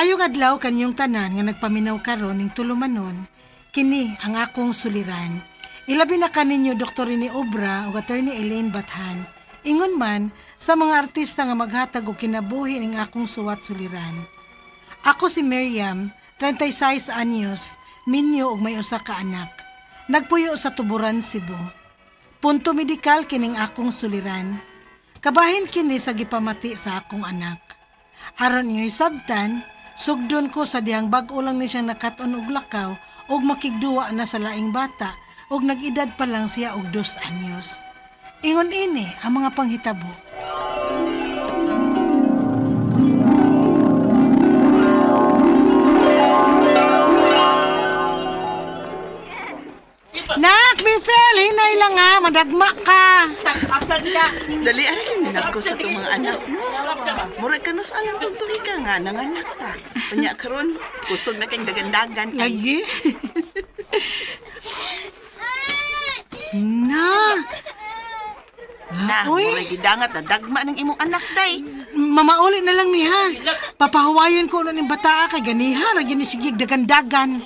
Maayong adlaw kanyong tanan nga nagpaminaw karon ning tulumanon, kini ang akong suliran. Ilabi na kaninyo Dr. Rene Obra ug Attorney Elaine Bathan. Ingon man sa mga artista nga maghatag og kinabuhi ning akong suwat suliran. Ako si Miriam, 36 anyos, minyo ug may usa ka anak. Nagpuyo sa Tuburan, Cebu. Punto medikal kining akong suliran. Kabahin kini sa gipamati sa akong anak. Aron niyo'y sabtan, sugdon ko sa dihang bag-o lang ni siyang nakaton og lakaw og makigduwa na sa laing bata og nag-edad pa lang siya og 2 anyos. Ingon ini ang mga panghitabo. Nak, Bethel, hinay lang ha, madagma ka. Apad ka. Dali, aray yung ninak ko sa itong mga anak mo. Murag ka no sa alam tungtong ika nga, nanganak ta. Panya karon, kusog na kayong dagandagan. Lagi? Na. Uy. Murag gidangat na dagma ng imong anak, day. Mamauli na lang ni ha. Papahawayan ko na ng bataa kay ganiha, lagi ni sigig dagandagan.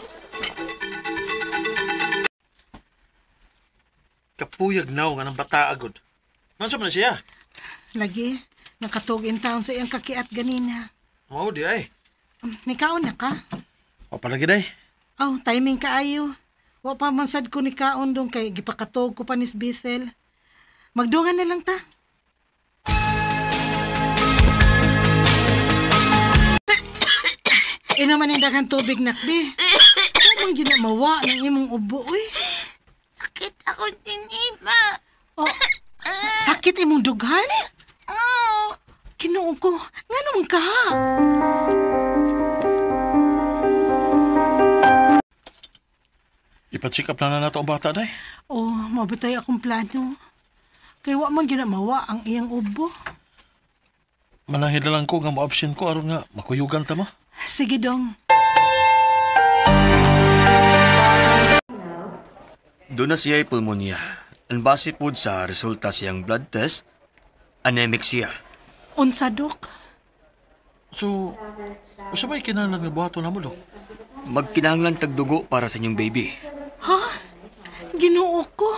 Kapuyag naw nga ng bata agod. Nansa man na siya? Lagi, nakatugin taon sa iyang kakiat ganina. Mao di ay. Nikaon na ka? O palagi day. Oh, timing kaayo. Wa pa mansad ko ni kaon dong kay gipakatog ko pa ni Bethel. Magdungan na lang ta. Inaman yung daghang tubig, nakbi. Kamang ginamawa ng imong ubo, uy. Sakit ako din, Iba. Oh, sakit imong dughan? Oo. Kinuo ko. Nga naman ka? Ipa-check up na nato ang bata day. Oh, mabitay akong plano. Kaya wa man ginamawa ang iyang ubo. Mananghin na lang ko nga mo-absent ko aron nga makuyugan ta mo. Sige dong. Doon na siya ay pulmonya. Ang base po sa resulta siyang blood test, anemic siya. Unsa, Dok? So, usabay kinahanglan nga buhaton na mo, Dok? Magkinahanglan tagdugo para sa inyong baby. Ha? Ginoo ko.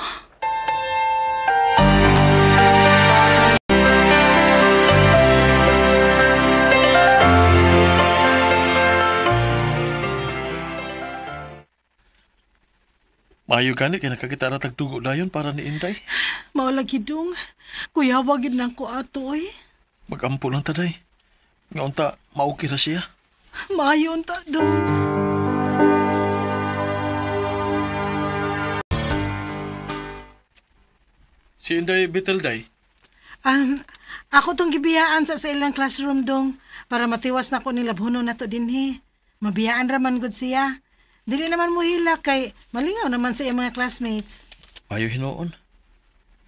Maayo gani kay nakakita na tagdugo dayon para ni Inday. Maulagi dong. Kuya, wagin lang ko ato eh. Magampo lang ta day. Nga unta maukira siya. Maayon ta dong. Si Inday Betel day. Ako tong gibiyaan sa ilang classroom dong para matiwas na ko nilabhuno na to dinhi. Mabiyaan raman gud siya. Dili naman mo hila kay malingaw naman sa iyang mga classmates. Maayo hinoon.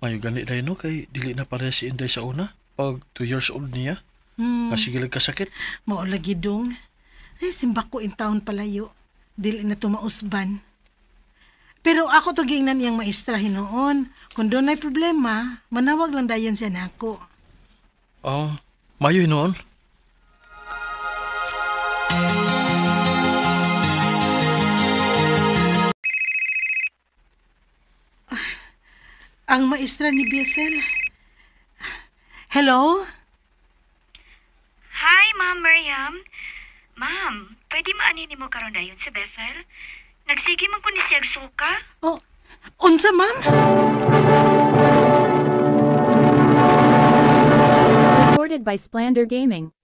Maayo gani day no kay dili na pareha si Inday sa una pag 2 years old niya. Masigilag kasakit. Maulagi dong. Ay, simbak ko in taon palayo. Dili na tumausban. Pero ako to gingnan iyang maestra hinoon. Kung doon ay problema, manawag lang dayon siya nako. Oh, maayo hinoon. Ang maestra ni Bethel. Hello? Hi, Ma'am Miriam. Ma'am, pwede maanin mo karon dayon si Bethel? Nagsige man ko ni siyag suka. Oh, unsa ma'am? Recorded by Splander Gaming.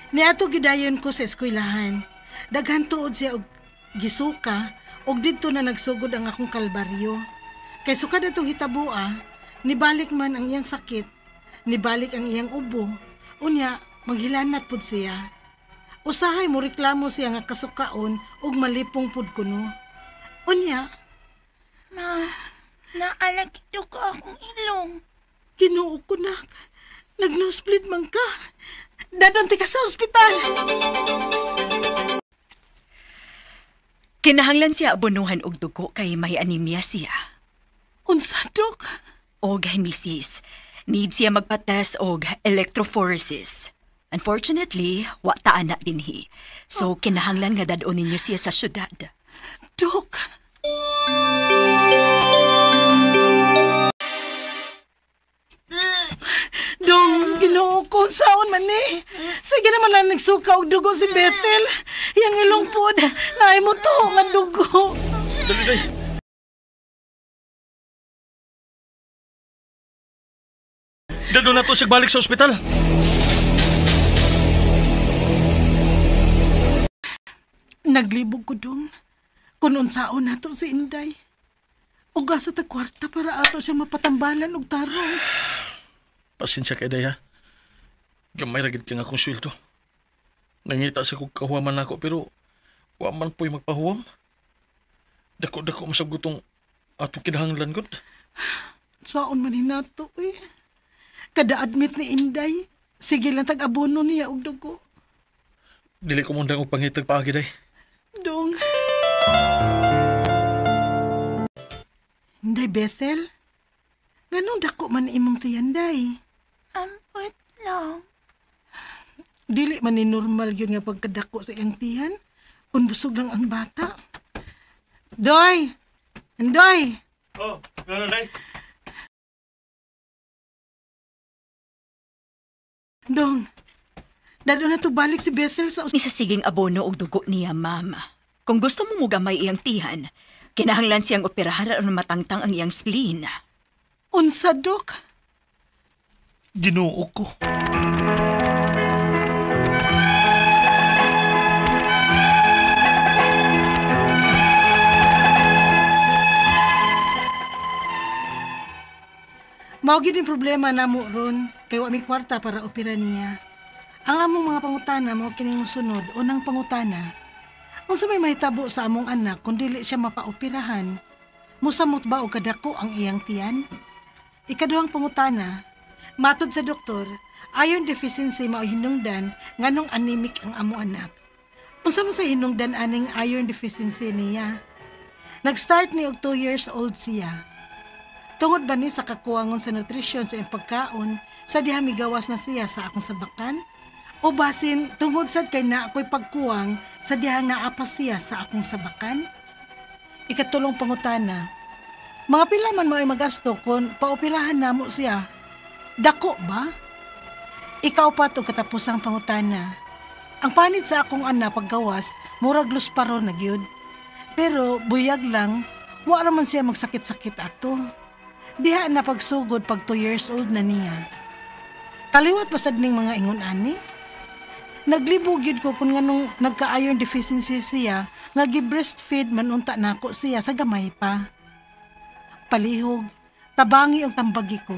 Niato gidayon ko sa eskwelahan. Daghan tuod siya og gisuka og didto na nagsugod ang akong kalbaryo. Kay sukad atong hitabua, nibalik man ang iyang sakit, nibalik ang iyang ubo. Unya, maghilanat pud siya. Usahay mo reklamo siya nga kasukaon og malipong pud kuno. Unya, Naalagit ko akong ilong. Ginoo ko na. Nag-nosebleed man ka. Dadon ti ka sa ospital. Kinahanglan siya abonuhan og dugo kay may anemia siya. Unsa, Dok? Og misis, need siya magpa-test og electrophoresis. Unfortunately, wa ta ana dinhi. So kinahanglan nga dadon ninyo siya sa syudad. Dok? Dong, Ginoo ko, saon man ni. Sige naman lang nagsuka og dugo si Bethel. Yang ilong pod, naay mo to nga dugo. Dali, day. Dado na to siya balik sa ospital. Naglibog ko dong. Kung unsaon nato si Inday. Uga sa tagkwarta para ato siya mapatambalan og tarong. Pasensya kay day, ha. Gamay ragid ka nga akong sweldo. Nangita sa kong kahuwaman ako pero wa man po'y magpahuwam. Dako-dako masabgot tong atong kinahanglan gud. Saon man hinato eh. Kada admit ni Inday, sige lang tag-abono niya og dugo. Dili ko mundang og pangitag paagi day. Dong. Inday Bethel, ganong dako man imong tiyanday. Ampot lang. Dili man ni normal yun nga pagkadako sa iyang tiyan. Kung busog lang ang bata. Doy! Andoy! Oh, gano'n day. Dong, dado na to balik si Bethel sa Isa siging abono og dugo niya, ma'am. Kung gusto mo mugamay iyang tihan, kinahanglan siyang operahan aron matangtang ang iyang spleen. unsa, Dok? Ginoo ko. Mao gyud yung problema namo ron kay wa mi kwarta para opera niya. Ang among mga pangutana mao kining mosunod. Unang pangutana, unsa may mahitabo sa among anak kung dili siya mapaoperahan? Musamot ba og kadako ang iyang tiyan? Ikaduhang pangutana, matod sa doktor, iron deficiency mao hinungdan nganong anemic ang among anak. Unsa man sa hinungdan aning iron deficiency niya? Nag-start ni og 2 years old siya. Tungod ba ni sa kakuwangon sa nutrisyon sa iyang pagkaon, sa diha migawas na siya sa akong sabakan? O basin tungod sad kay na ako'y pagkuwang sa diha naapas siya sa akong sabakan? Ikatulong pangutana, mga pila man mo ay magasto kung paoperahan namo siya? Dako ba? Ikaw pa to katapusang pangutana. Ang panit sa akong anak paggawas, murag lusparo na gyud. Pero buyag lang, wa raman siya magsakit-sakit ato. Diha na pagsugod pag 2 years old na niya. Kaliwat pasad ning mga ingon ani. Naglibog yun ko kung nganong nagka-iron deficiency siya, nga gi-breastfeed man unta nako siya sa gamay pa. Palihog, tabangi ang tambagi ko.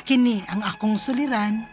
Kini ang akong suliran,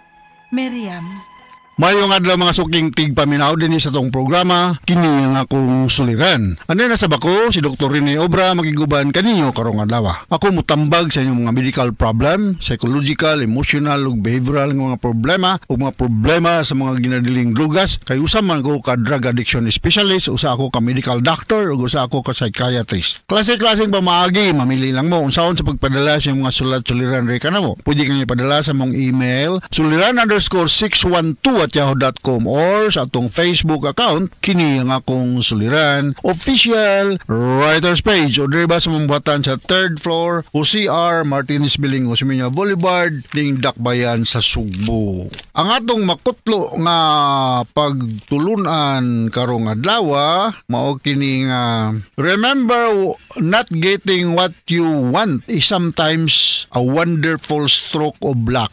Miriam. Mayong adlaw mga suking tigpaminaw din sa tong programa, kini ang akong suliran. Ano na sa bako, si Dr. Rene Obra magiguban kaninyo karong adlaw. Ako mutambag sa inyong mga medical problem, psychological, emotional, ug behavioral nga mga problema, ug mga problema sa mga ginadiling drugas. Kay usa man ko ka drug addiction specialist, usa ako ka medical doctor, ug usa ako ka psychiatrist. Klase-klaseng pamaagi, mamili lang mo unsaon sa pagpadala sa mga sulat-suliran re kanamo. Pwede kang ipadala sa mong email suliran_612@yahoo.com or sa atong Facebook account kini ang akong suliran official writers page o diri ba sa mambuhatan sa 3rd floor OCR Martinez Billing Osmeña Boulevard ning Dakbayan sa Sugbo. Ang atong makutlo nga pagtulunan karong adlaw mao kini nga remember not getting what you want is sometimes a wonderful stroke of luck.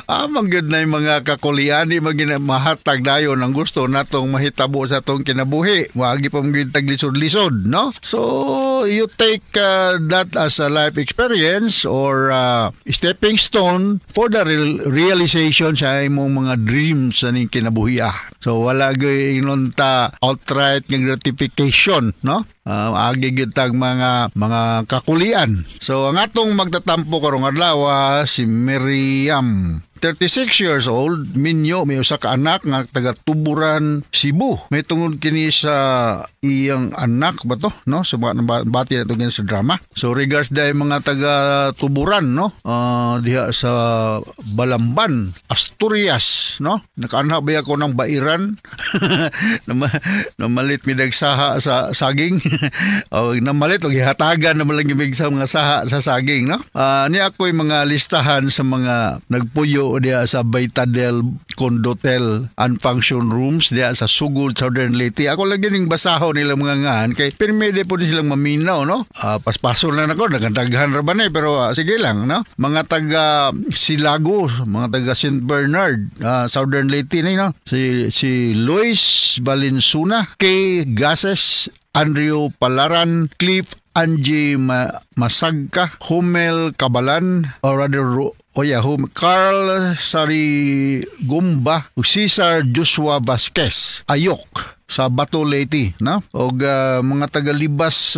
Manggod na yung mga kakuliani mahatag dayon ang gusto natong mahitabo sa tong kinabuhi. Wagi pa mga taglisod-lisod, no? So, you take that as a life experience or stepping stone for the realization sa imong mga dreams sa ning kinabuhi. So wala gyud inunta outright nga gratification, no? Agi gyud tag mga kakulian. So ang atong magtatampo karong adlaw si Miriam, 36 years old, minyo, may usa ka anak nga taga Tuburan, Cebu. May tungod kini sa iyang anak ba to, no? So bati na to sa drama. So regards dahil mga taga Tuburan, no? Diha sa Balamban, Asturias, no? Nakaanha ba ako ng bairan? Namalit midag saha sa saging. O namalit og ihatagan na malang gibig sa mga saha sa saging, no? Ni ako'y mga listahan sa mga nagpuyo diya sa Baitadel Condotel Unfunction Rooms diya sa Sugod, Southern Leyte. Ako lang gining basaho nila mga ngan kay permede po silang maminaw, no? Paspaso lang ako, nagandaghan ra ba na pero sige lang, no? Mga taga Silago, mga taga St. Bernard, Southern Leyte na, no? Si Luis Valenciuna, Kay Gases, Andrew Palaran, Cliff Angie Masagka, Humel Kabalan, or rather Carl Sari Gumba, Cesar Joshua Vasquez, Ayok sa Bato Leyte, no? Og mga taga Libas,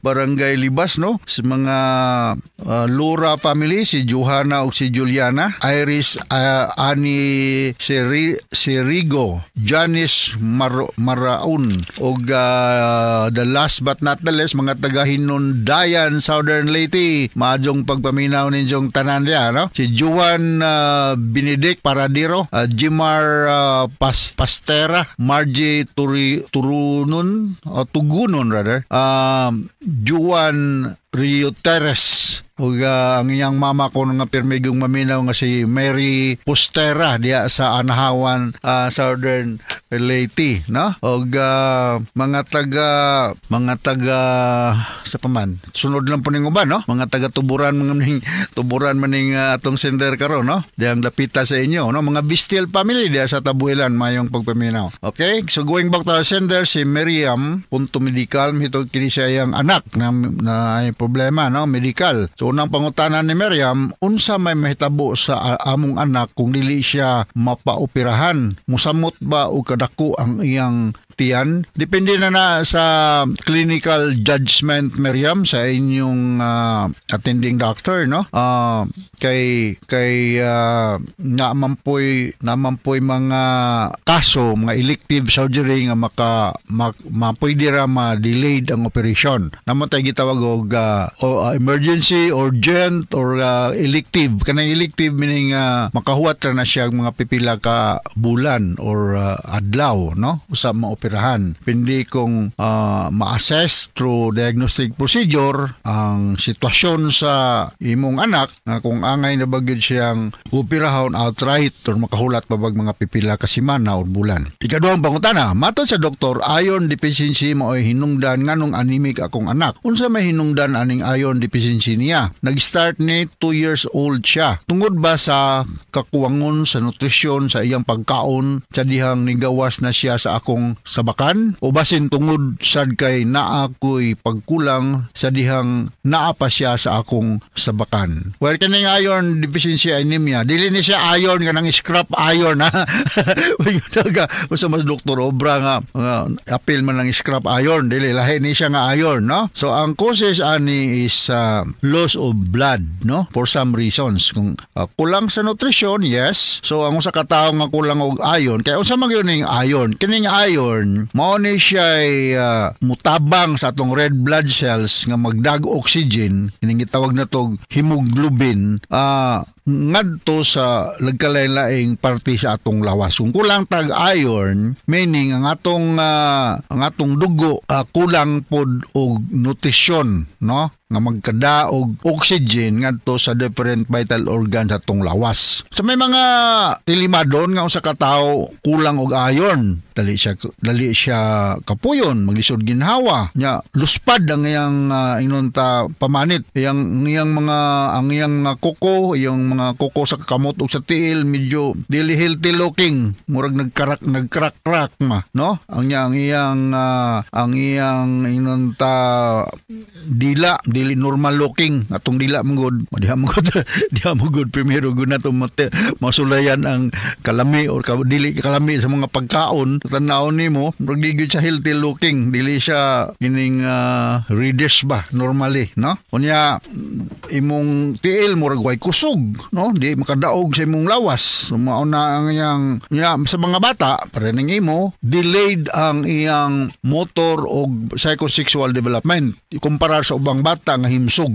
Barangay Libas, no? Si mga Lura family, si Johanna o si Juliana, Iris Ani Sirigo, Janice Maraun, og the last but not the least, mga taga Hinundayan, Southern Leyte, maadjong pagpaminaw ninyong tanan diya, no? Si Juan Benedict Paradiro, Jimar Pastera, Margie Tugunon rather, Juan Rio Teres, ug ang iyang mama ko nga pirmigong maminaw nga si Mary Postera diya sa Anahawan, Southern Leyte, no? Og mga taga sa paman sunod lang po ning uban, no? Mga taga Tuburan, Tuburan maning atong sender karon, no? Diyang lapita sa inyo, no? Mga Bistiel family diya sa Tabuelan mayong pagpaminaw. Okay, so going back to our sender, si Miriam punto medical, hitog kini siya iyang anak na ay problema, no? Medical. So unang pangutanan ni Miriam, unsa may mahitabo sa among anak kung dili siya mapaoperahan? Musamot ba o kadako ang iyang tiyan? Depende na sa clinical judgment, Miriam, sa inyong attending doctor, no? Kay naman po'y mga kaso, mga elective surgery nga pwede ra ma-delayed ang operation. Naman tayo gitawag og emergency, urgent, or elective. Kanang elective meaning makahuwat ra na siya mga pipila ka bulan or adlaw, no? Usa maoperahan. Pindi kung ma-assess through diagnostic procedure ang sitwasyon sa imong anak, kung angay na bagyod siyang operahon outright or makahulat pa bag mga pipila ka semana or bulan. Ikaduhang pangutana, matod sa doktor, iron deficiency mao'y hinungdan nganong anemic akong anak. Unsa may hinungdan aning iron deficiency niya? Nag-start ni 2 years old siya. Tungod ba sa kakuwangon sa nutrisyon sa iyang pagkaon sa dihang nigawas na siya sa akong sabakan? O basin tungod sad kay naa ko'y pagkulang sa dihang naa pa siya sa akong sabakan? Well, kaning iron deficiency anemia, dili ni siya iron nga nang scrap iron, ha? Usa mas Dr. Obra nga appeal man ng scrap iron, dili lahi ni siya nga iron, no? So ang causes ani is loss of blood, no? For some reasons, kung kulang sa nutrisyon, yes. So ang usa ka tawo nga kulang og iron, kay unsa man gyud ning iron? Kining iron mao ni siya mutabang sa atong red blood cells nga magdag oxygen, kining gitawag na tog hemoglobin, ngadto sa lagkalain-laing parte sa atong lawas. Kung kulang tag iron, meaning ang atong dugo kulang pod og nutrisyon, no? Nga magkada og oxygen ngadto sa different vital organs sa atong lawas. So may mga tilimadon nga usa ka tawo kulang og iron, dali siya kapuyon, maglisod ginhawa, nya luspad ang iyang inunta pamanit, ang iyang mga kuko, iyang mga kuko sa kamot ug sa tiil medyo dili healthy looking, murag nagcrack ma, no? Ang iyang inunta dila dili normal looking atong dila mangod diha mangod primero gud nato masulayan ang kalami or dili kalami sa mga pagkaon tan-aw nimo murag di gyud siya healthy looking, dili siya kining reddish ba normally, no? Unya imong tiil murag way kusog, no? Di makadaog sa imong lawas. So mao na ang iyang sa mga bata para ning imo delayed ang iyang motor o psychosexual development kumpara sa ubang bata nga himsog.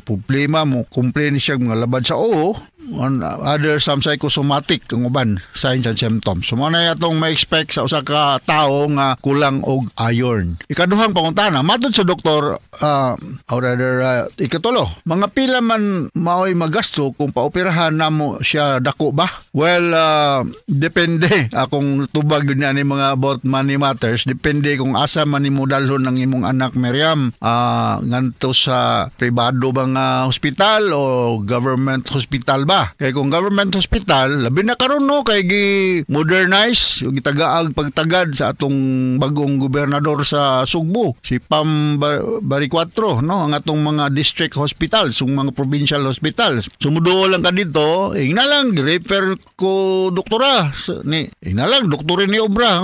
Problema mo complain siya mga labad sa oo on other some psychosomatic ang uban signs and symptoms. So mo na atong ma-expect sa usa ka tawo nga kulang og iron. Ikaduhang pangutana matud sa doktor or rather ikatulo, mga pila man mao'y magasto kung paoperahan namo siya dako ba? Well, depende akong tubag yun ni mga about money matters, depende kung asa man nimo dalhon ng imong anak Miriam, nganto sa pribado bang hospital o government hospital ba? Kay kung government hospital, labi na karon no kay gi-modernize, gitagaag pagtagad sa atong bagong gobernador sa Sugbo, si Pam Baricuatro, no, ang atong mga district hospitals, yung mga provincial hospitals. Sumudo lang ka dito, na lang refer ko doktora ni na lang doktorin ni obra.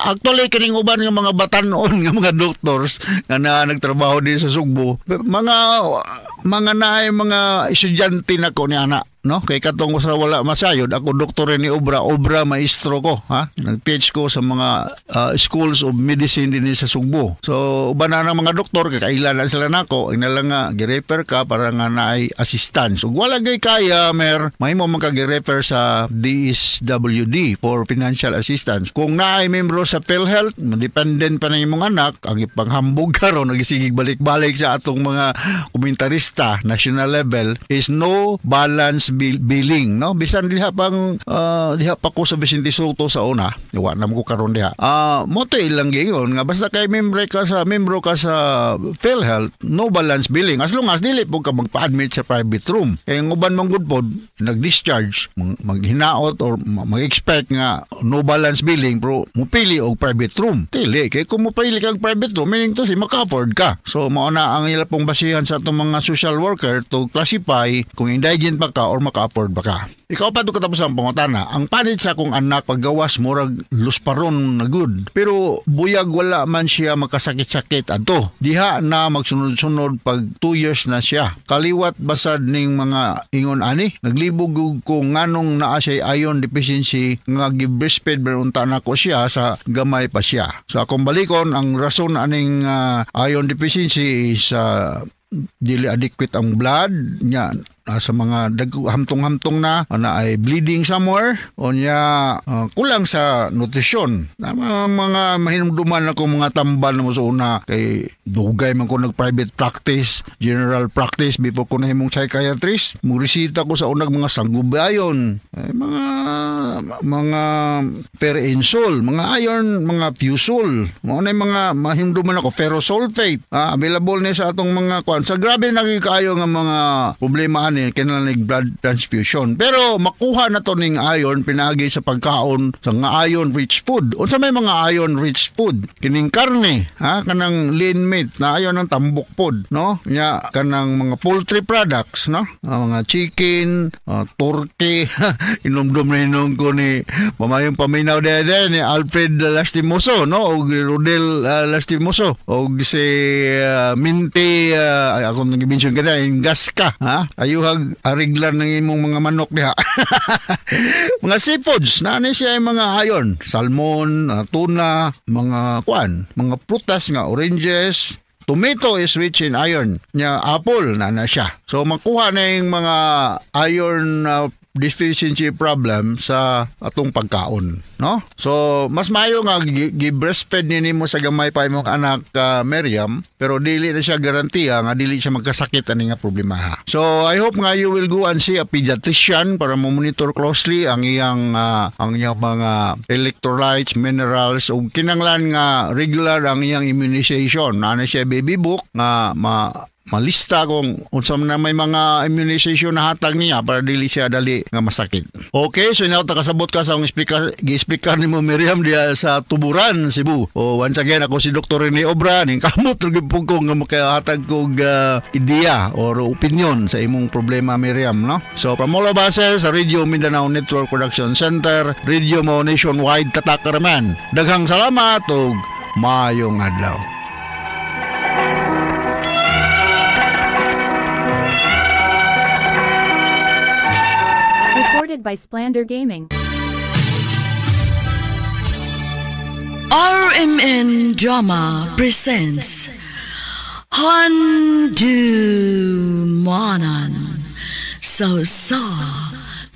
Actually kining uban nga mga batanon nga mga doctors nga nagtrabaho din sa Sugbo, mga naay mga estudyante nako ni ana, no, kay katong sa wala masayod ako doktor ni obra maestro ko, ha, nag-teach ko sa mga schools of medicine din sa Sugbo. So uban na ng mga doktor kakailan na sila nako, ina lang nga gi-refer ka para nga naay assistance. Ug wala gay kaya mahimo man ka gi-refer sa DSWD for financial assistance. Kung naay membro sa PhilHealth, dependent pa na imong anak, ang ipanghambog karon nagisigig balik-balik sa atong mga komentarista national level is no balance billing, no, bisan diha pa ko sa Vicente Soto sa una, wa na ko karon diha. Mo to ilang giyon nga basta kay membro ka sa PhilHealth, no balance billing as long as dili po ka magpa-admit sa private room. Kay ang uban mong good pod nag-discharge, maghinaot or mag-expect nga no balance billing pero mupili og private room. Dili kay kung mupili kag private room meaning to si maka-afford ka. So mao na ang ila pong basihan sa atong mga social worker to classify kung indigent pa ka or maka-afford ba ka. Ikaw pa ito katapos ang pangutana. Ang panit sa akong anak paggawas murag lusparon na good. Pero buyag wala man siya makasakit-sakit adto. Diha na magsunod-sunod pag 2 years na siya. Kaliwat basad ning mga ingon ani. Naglibog ko nganong naa siya iron deficiency nga gi-breastfeed berunta na ko siya sa gamay pa siya. So akong balikon ang rason aning iron deficiency is dili adequate ang blood niya sa mga hamtong-hamtong na ay bleeding somewhere o niya kulang sa nutrisyon. Mga mahinumduman ako mga tambal na mo sa una kay dugay man ko nag-private practice, general practice before ko nahimong psychiatrist. Murisita ko sa unang mga sanggubayon, mga perinsol, mga iron, mga fusol. Mga mahinumduman ako ferrosulfate. Available na sa atong mga kwan. Sa grabe nakikayo nga mga problema kinahanglan blood transfusion. Pero makuha na to ning iron pinagi sa pagkaon sa nga iron rich food. Unsa may mga iron rich food? Kining karne, kanang lean meat na ayon ng tambok pod, no? Nya kanang mga poultry products, no? Mga chicken, turkey, inumdum na inong ko ni mamayong paminaw dede ni Alfred Lastimoso, no? O Rodel Lastimoso. O si Minty ako nag-mention ka na, gas ka, ha? Ayuhag ariglar ng imong mga manok diha. Mga seafoods, naanay siya yung mga iron, salmon, tuna, mga prutas nga, oranges. Tomato is rich in iron. Nya apple na siya. So makuha na yung mga iron deficiency problem sa atong pagkaon, no? So mas maayo nga gi-breastfeed nimo sa gamay pa imong anak Miriam, pero dili na siya garantiya nga dili siya magkasakit ani nga problema ha. So I hope nga you will go and see a pediatrician para mo monitor closely ang iyang mga electrolytes, minerals ug kinanglan nga regular ang iyang immunization. Ana siya baby book nga malista kung unsa man na may mga immunization na hatag niya para dili siya dali nga masakit. Okay, so now takasabot ka sa akong gi-explicar nimo Miriam diya sa Tuburan, Cebu. O once again ako si Dr. Rene Obra, ning kamot pug ko nga makahatag kog ideya or opinion sa imong problema Miriam, no? So from all of us sa Radio Mindanao Network Production Center, Radio mo nationwide tatak raman. Daghang salamat ug maayong adlaw. Recorded by Splander Gaming. RMN Drama presents Handumanan Sa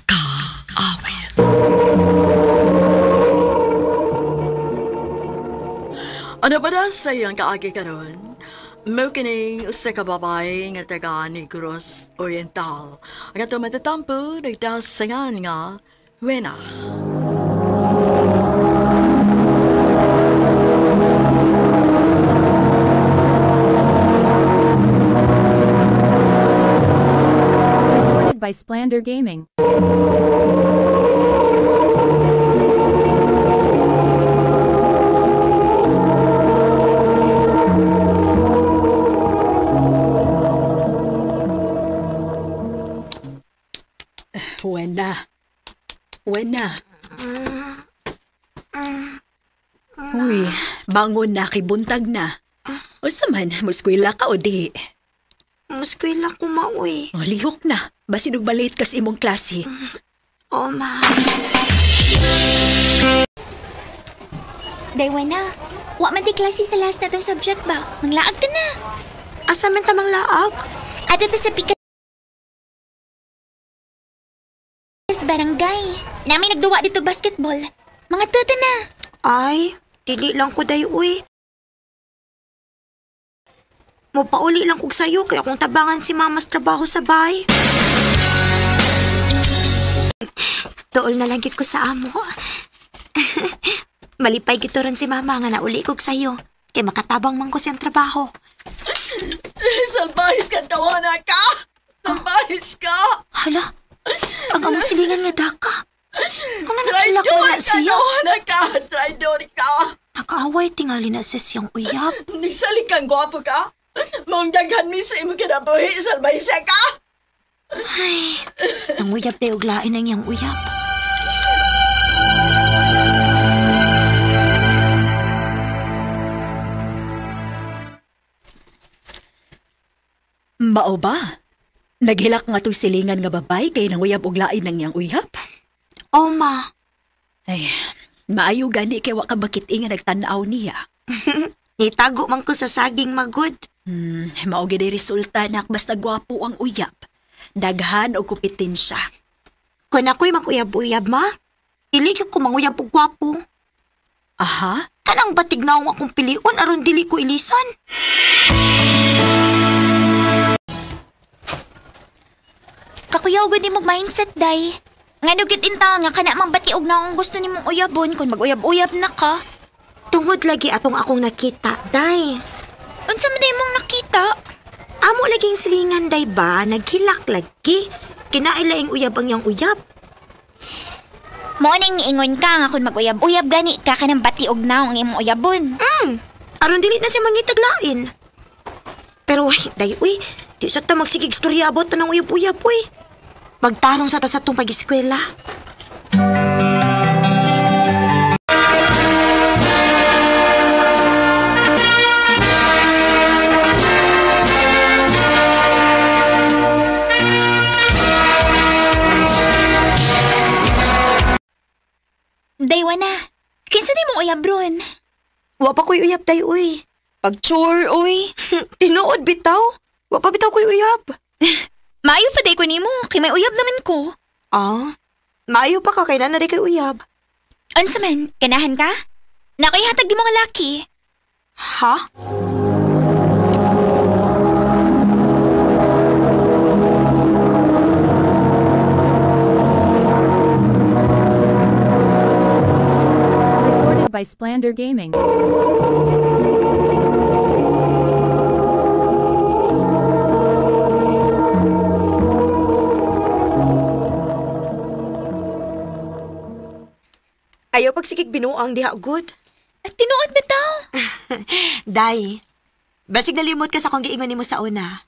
Kaawit. Ano ba na sa iyang kaagi karon? Mao kini usa ka babae nga taga Negros Oriental. Ang ato matatampo nagdasangan nga Wena. Recorded by Splander Gaming. Wena. Uy, bangon na, kibuntag na. O saman, muskwila ka o di? Muskwila ko mauwi. O, lihok na. Basin og balit kas imong klase. O, ma. Daywana, wa man di klase sa last na tong subject ba? Manglaag ka na. Asa man tamang laag? Ato ta sa pikas barangay. Namin nagduwa dito basketball. Mga tuto na. Ay, dili lang ko day uy. Mopauli lang kog sayo kaya kung tabangan si mama sa trabaho sa bahay. Tuol na lang gid ko sa amo. Malipay gito ron si mama nga nauli kog sayo. Kay makatabang man ko siyang trabaho. Salbahis ka, tawana ka! Salbahis ka! Hala, ang among silingan nga daka. Kung nakakila ko na siya. Tawana ka! Traidor ka! Nakaaway tingali na siya siyang uyab. Nisalikan gwapo ka? Mong daghan mi sa imong kinabuhi, salbahis ka! Ay, ang uyab tayo uglain ang iyang uyab. Mao ba? Naghilak nga to'y silingan nga babay kay nang uyab og lain ng iyang uyab? O, ma. Ay, maayo gani kay wa ka bakit nga nagtanaw niya. Nitago man ko sa saging magod. Mao gid resulta nak basta gwapo ang uyab. Daghan og kompetensya. Kung ako'y mag-uyab-uyab, ma, iligid ko manguyab og gwapo. Aha? Kanang batig na akong piliun aron dili ko ilisan. Kakuyaw gud nimong mindset, day. Nga nugit intaon nga kana mang batiog na akong gusto nimong uyabon kung mag-uyab-uyab na ka. Tungod lagi atong akong nakita, day. Unsa man day mong nakita? Amo laging silingan, day ba? Naghilak lagi. Kinailaing uyab ang yang uyab. Morning niingon ka nga kung mag-uyab-uyab gani ka kanang batiog na ang imong uyabon. Aron dili na siya mangitaglain. Pero ay, day, uy, di sa ta magsigig storya abot na ng uyab-uyab, uy. Magtarong sa ta sa itong pag-eskwela. Daywana, kinsa di mong uyab ron? Wa pa ko'y uyab, day, uy. Pag-chore, uy. Tinuod, bitaw. Wa pa bitaw ko'y uyab. Maayo pa day ko nimo, kay may uyab naman ko. Maayo pa ka kay na kay uyab. Unsa man, ganahan ka? Nakoy hatag di mga laki. Ha? Recorded by Splander Gaming. Ayaw pagsigig binuang diha, good. At tinuod ba tao? Day, basig nalimot ka sa kong giingon nimo sa una.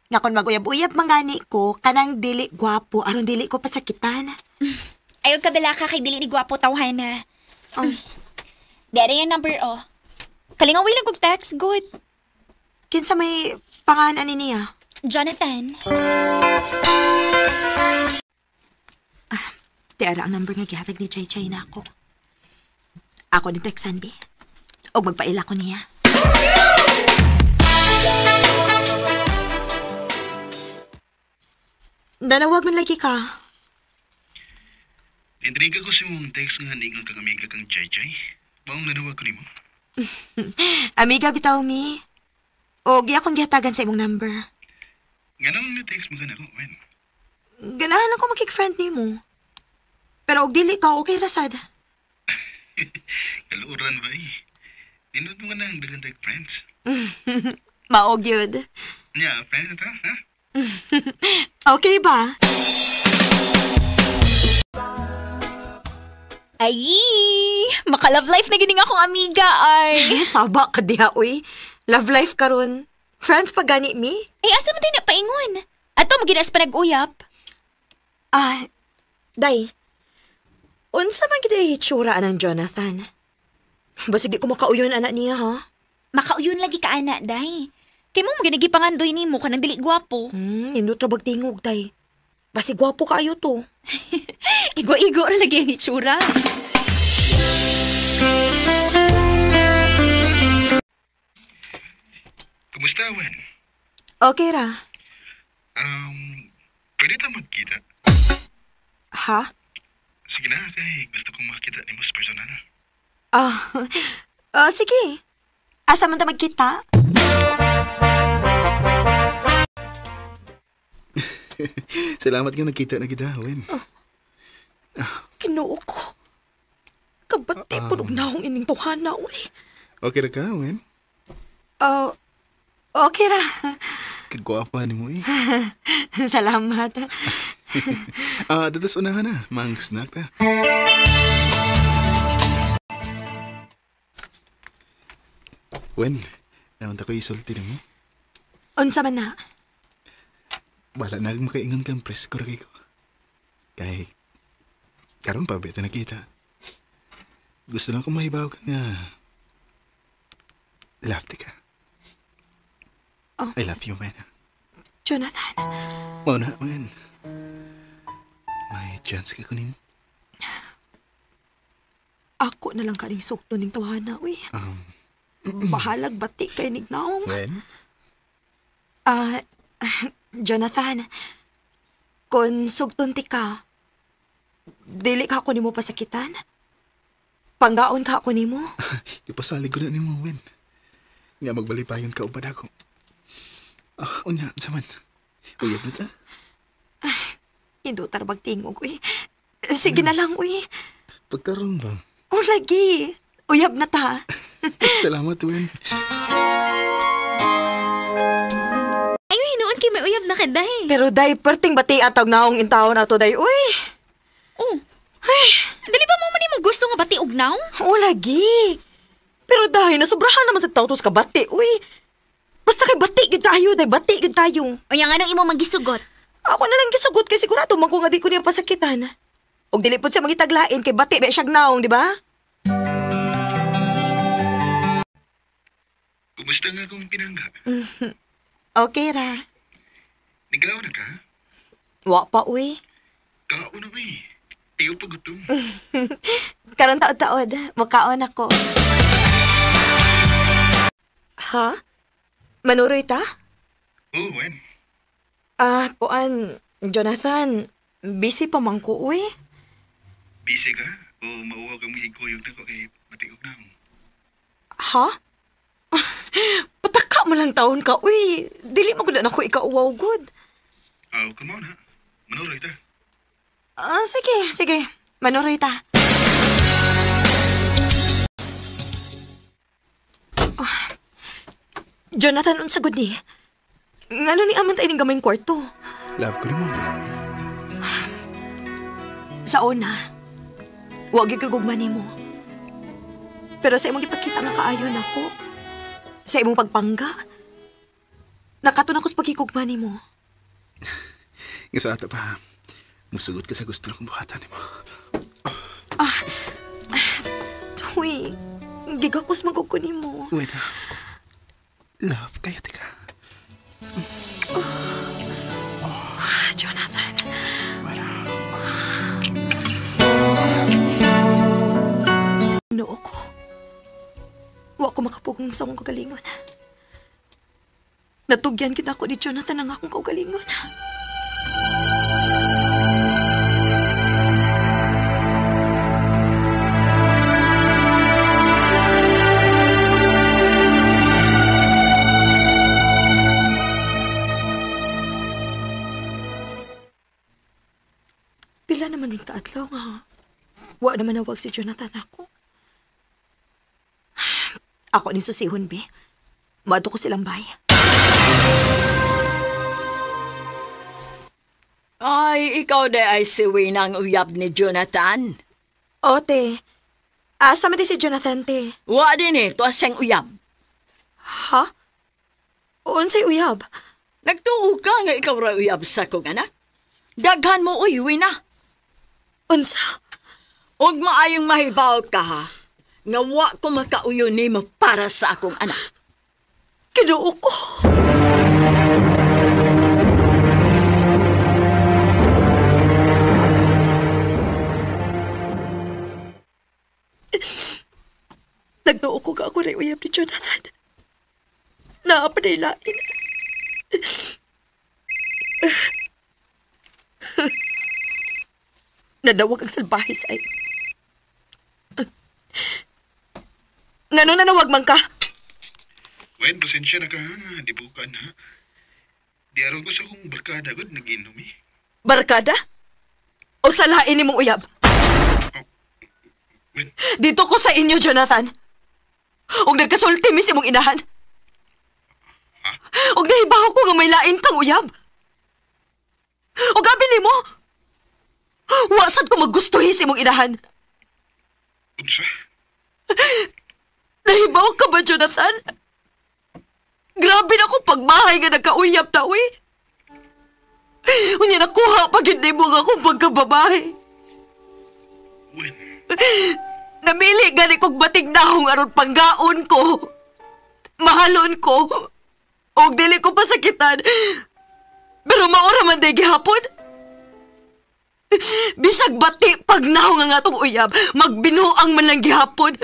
Nga kung mag-uyab-uyab mangani ko, kanang dili gwapo, aron dili ko pasakitan. Ayaw ka bala ka kay dili ni gwapo tawhana. Dari yung number, oh. Kalingaway lang kong text, good. Kinsa may pangalan ani niya? Jonathan. Tiara ang number nga gihatag ni Chay Chay na ako. Ako ni Texan, B. O magpaila ko niya. Nanawag man lagi ka. Intriga ko si mong text nga ningon kang amiga kang Chay-Chay. Baong nanawag ko ni mo? Amiga bitaw mi. O akong gihatagan sa imong number. Nga nang na-text mo ka na ko, wen. Ganahan ako makik-friend ni mo. Pero og dili ka, okay rasad. Kaluuran ba eh? Nindot mo nga na ang dagandag friends. Maog yun. Nya, friends na ta, ha? Okay ba? Ay, maka-love life na gining akong amiga, ay. Saba ka diha, uy. Love life karon. Friends pa gani mi? Ay, asa mo tayo na paingon? Ato, maginas pa nag-uyap. Day. Unsa man gid hitsura anang Jonathan? Basig di ko makauyon anak niya, ha? Makauyon lagi ka, anak, day. Kay mo maginagi pangandoy ni mo ka ng dili gwapo. Indot ra bagtingog, day. Basig gwapo kaayo to. Igwa-igwa ra lagi ang hitsura. Kumusta, wen? Okay ra. Pwede ta magkita? Ha? Sige na, kay gusto kong makita ni mo sa personal. Sige. Asa man ta magkita? Salamat nga nakita na kita, wen. Kinuo ko. Kabati po na akong ining tuhana, uy. Okay ra ka, wen? Okay ra. Kagwapa ni mo eh. Salamat. Datas unahan na. Mang snack ta. Wen, naunta ko isulti na mo. Unsa man na? Wala na makaingon kang presko rin ko. Kay, karon pa beta nakita. Gusto lang ko mahibaw ka nga. Love ka. I love you, man. Jonathan. Mauna, man. May chance ka kunin. Ako na lang kaning sukto ning tawhana, uy. Bahalag bati kay nignaong. When? Jonathan, kung sugton ti ka, dili ka ako nimo pasakitan? Panggaon ka ako nimo? Ipasalig ko na ni mo, Wen. Nga magbalipayon ka upad ako. Unya, saman. Uyab na ta? Indo tarbag tingog, uy. Sige na lang, uy. Pagkaroon ba? O, lagi. Uyab na ta. Salamat, Wen. Ay, hinuon kay may uyab na ka, day. Pero, day, perting bati atag naong intaw na to, day, uy. Ay, dali ba mo man mo gusto nga bati og naw? O, lagi. Pero, day, nasubrahan naman sa tautos ka bati, uy. Basta kay bati gid tayo, day, bati gid tayo. O yang anong imo magisugot? Ako na lang gisugot kay sigurado man ko nga di ko niya pasakitan. Og dili pud siya mangitaglain kay bati ba siyag naong, di ba? Kumusta nga kung pinangga? Okay ra. Nigaw na ka? Wa pa, uy. Kao na, uy. Ayaw pa gutom. Karang taod-taod, makaon ako. Ha? Manuroy ta? Oo, Wen. Kuan, Jonathan, busy pa man ko, uy. Busy ka? O mauwa kang mahiguyog na ko kay matiog na mo? Ha? Pataka mo lang taon ka, uy. Dili mo gud na ako ikauwaw good. Come on, ha? Manuroy ta. Sige. Manuroy ta. Jonathan, unsa gud ni? Ngano ni aman tayo ning gamayng kwarto? Love ko ni mo. Sa una, Huwag gigugugman mo. Pero sa imong ipakita nga kaayon ako, sa imong pagpangga, nakatun ako sa pagkikugman mo. Isa ata pa, musugot ka sa gusto ng buhatan mo. Uy, gigakos magkukunin mo. Wait na. Love, kaya tika. Jonathan. Noo ko. Wa ko makapugong sa akong kagalingon. Natugyan kita ako ni Jonathan ang akong kagalingon. Pila naman yung kaadlaw nga. Wa naman nawag si Jonathan ako. Ako ni susihon, be. Mato ko silang bay. Ay, ikaw de ay si Winang uyab ni Jonathan. Ote, asa man di si Jonathan, te? Wa din eh, tuwas siyang uyab. Ha? Unsay uyab? Nagtuo ka nga ikaw ra uyab sa kong anak. Daghan mo uywi na. Unsa? Huwag maayong mahibaw ka ha. Nga wa ko makauyo ni mo para sa akong anak. Kinuo ko. Nagtuo ko ka ako na uyab ni Jonathan. Naapanilain. Nadawag ang salbahe sa ay. Ngano na nawag man ka? Wen, pasensya na ka ha. Di bukan ha. Di araw ko sa kong barkada agad nag-inom eh. Barkada? O salain ni mong uyab? Dito ko sa inyo, Jonathan. Og nagkasulti mi si mong inahan. Og nahibaw ko nga may lain kang uyab. Og gabi ni mo, wasad ko maggustuhi si mong inahan. Unsa? Nahibaw ka ba, Jonathan? Grabe na akong pagmahay nga nagkauyab ta, uy. Unya nakuha pag hindi mo nga akong pagkababae. Namili gani kong bating nahong aron panggaon ko. Mahalon ko. Og dili ko pasakitan. Pero maura man day gihapon. Bisag bati pag nahong nga atong uyab, magbinuang man lang gihapon.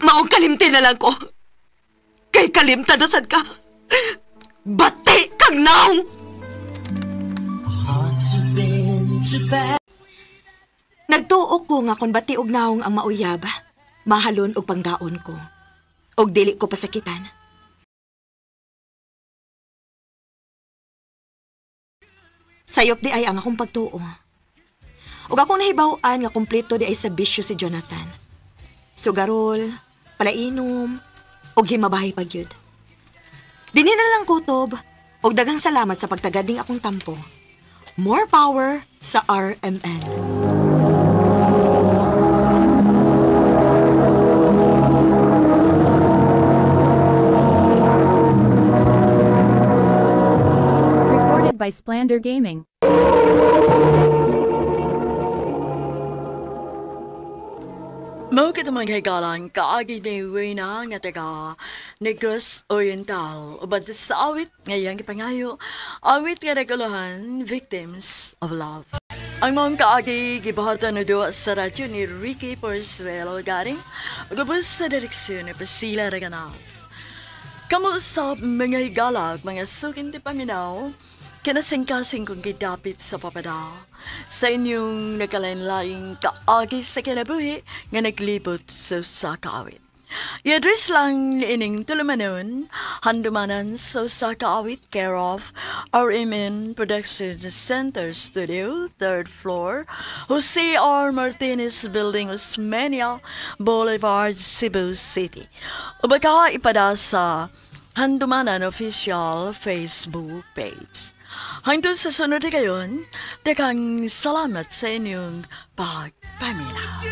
Maong kalimti na lang ko. Kay kalimta na sad ka. Bati kang nahong. Nagtuo ko nga kung bati og nahong ang mauyab, mahalon og panggaon ko. Og dili ko pasakitan. Sayop di ay ang akong pagtuo. Og akong nahibaw-an nga kumpleto di ay sa bisyo si Jonathan. Sugarol, palainom, og himabahay pagyud. Dinhi na lang kutob, og daghang salamat sa pagtagad ning akong tampo. More power sa RMN. Recorded by Splander Gaming. Mau kita maghigalan kaagi ni Wina nga taga Negros Oriental ubad sa awit ngayang ipangayo awit nga naguluhan Victims of Love. Ang mga kaagi gibahatan na doon sa radyo ni Ricky Porzuelo garing gabos sa direksyon ni Priscilla Reganas. Kamusta mga higalag mga sukin ti Paminaw kinasingkasing kong gidapit sa papada sa inyong nagkalain-laing kaagi sa kinabuhi nga naglibot sa kaawit. I-address lang ining tulumanon, handumanan sa kaawit care of RMN Production Center Studio, 3rd floor, Jose R. Martinez Building, Osmeña Boulevard, Cebu City. O baka ipada sa Handumanan official Facebook page. Hangtod sa sunod na kayon, daghang salamat sa inyong pagpaminaw.